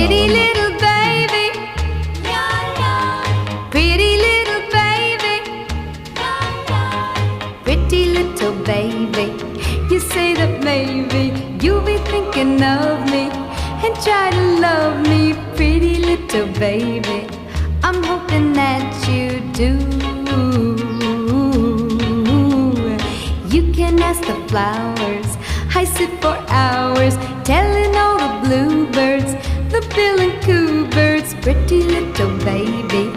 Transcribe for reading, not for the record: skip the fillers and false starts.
Pretty little baby, pretty little baby, pretty little baby. You say that maybe you'll be thinking of me and try to love me, pretty little baby. I'm hoping that you do. You can ask the flowers, I sit for hours telling all the bluebirds, the bill and coo birds, pretty little baby.